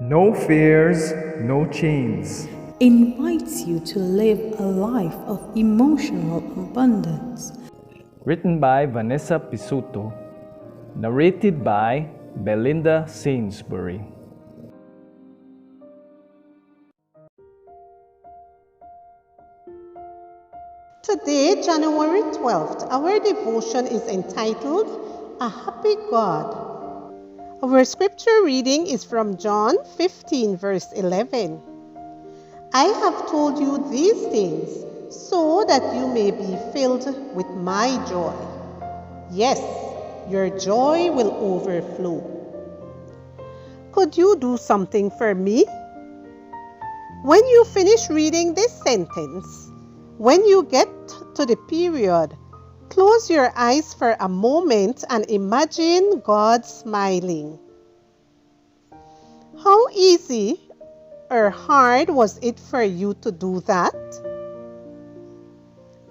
No fears, no chains. Invites you to live a life of emotional abundance. Written by Vanessa Pisuto. Narrated by Belinda Sainsbury. Today, January 12th, our devotion is entitled A Happy God. Our scripture reading is from John 15, verse 11. I have told you these things so that you may be filled with my joy. Yes, your joy will overflow. Could you do something for me? When you finish reading this sentence, when you get to the period, close your eyes for a moment and imagine God smiling. How easy or hard was it for you to do that?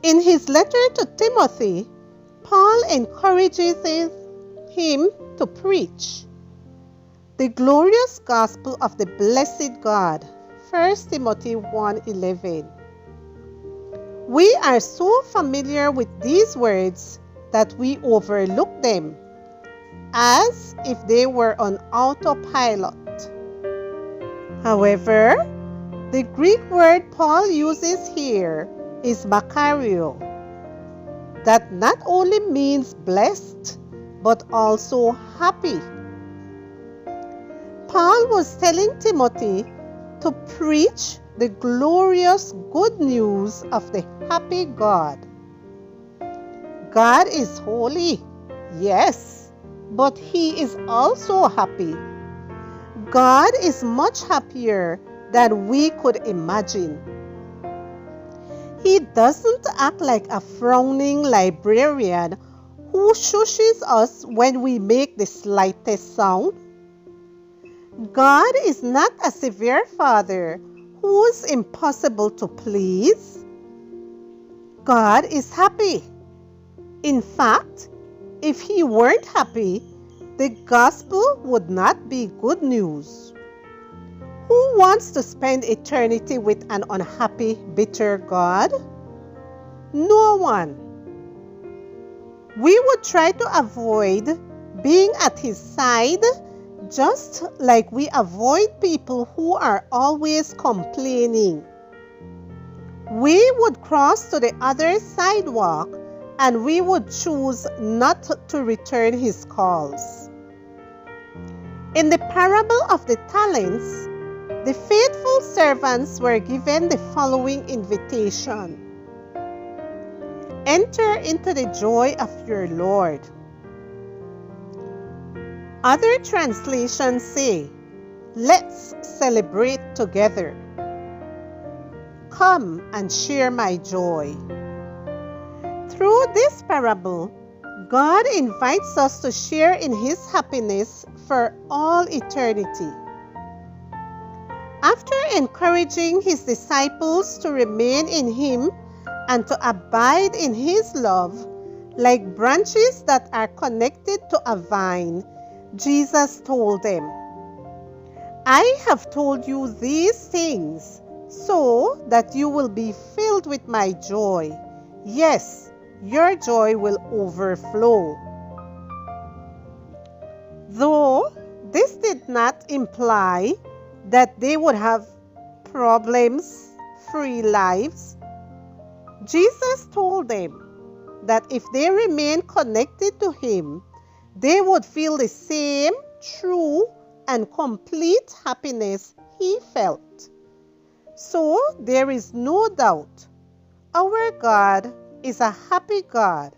In his letter to Timothy, Paul encourages him to preach the glorious gospel of the blessed God. 1 Timothy 1:11. We are so familiar with these words that we overlook them as if they were on autopilot. However, the Greek word Paul uses here is makario, that not only means blessed but also happy. Paul was telling Timothy to preach the glorious good news of the happy God. God is holy, yes, but he is also happy. God is much happier than we could imagine. He doesn't act like a frowning librarian who shushes us when we make the slightest sound. God is not a severe father who's impossible to please. God is happy. In fact, if he weren't happy, the gospel would not be good news. Who wants to spend eternity with an unhappy, bitter God? No one. We would try to avoid being at his side just like we avoid people who are always complaining. We would cross to the other sidewalk and we would choose not to return his calls. In the parable of the talents, the faithful servants were given the following invitation: enter into the joy of your Lord. Other translations say, let's celebrate together. Come and share my joy. Through this parable, God invites us to share in his happiness for all eternity. After encouraging his disciples to remain in him and to abide in his love, like branches that are connected to a vine, Jesus told them, I have told you these things so that you will be filled with my joy. Yes, your joy will overflow. Though this did not imply that they would have problem-free lives, Jesus told them that if they remain connected to him, they would feel the same true and complete happiness he felt. So there is no doubt our God is a happy God,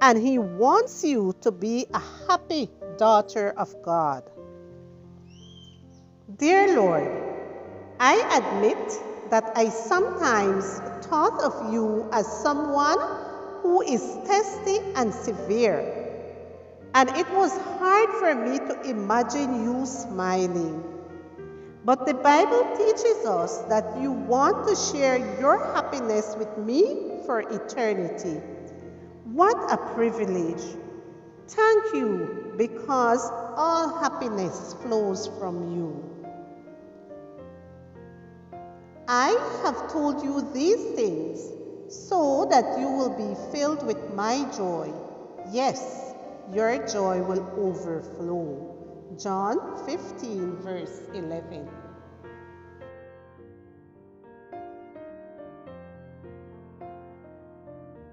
and he wants you to be a happy daughter of God. Dear Lord, I admit that I sometimes thought of you as someone who is testy and severe. And it was hard for me to imagine you smiling. But the Bible teaches us that you want to share your happiness with me for eternity. What a privilege. Thank you, because all happiness flows from you. I have told you these things so that you will be filled with my joy. Yes, your joy will overflow. John 15, verse 11.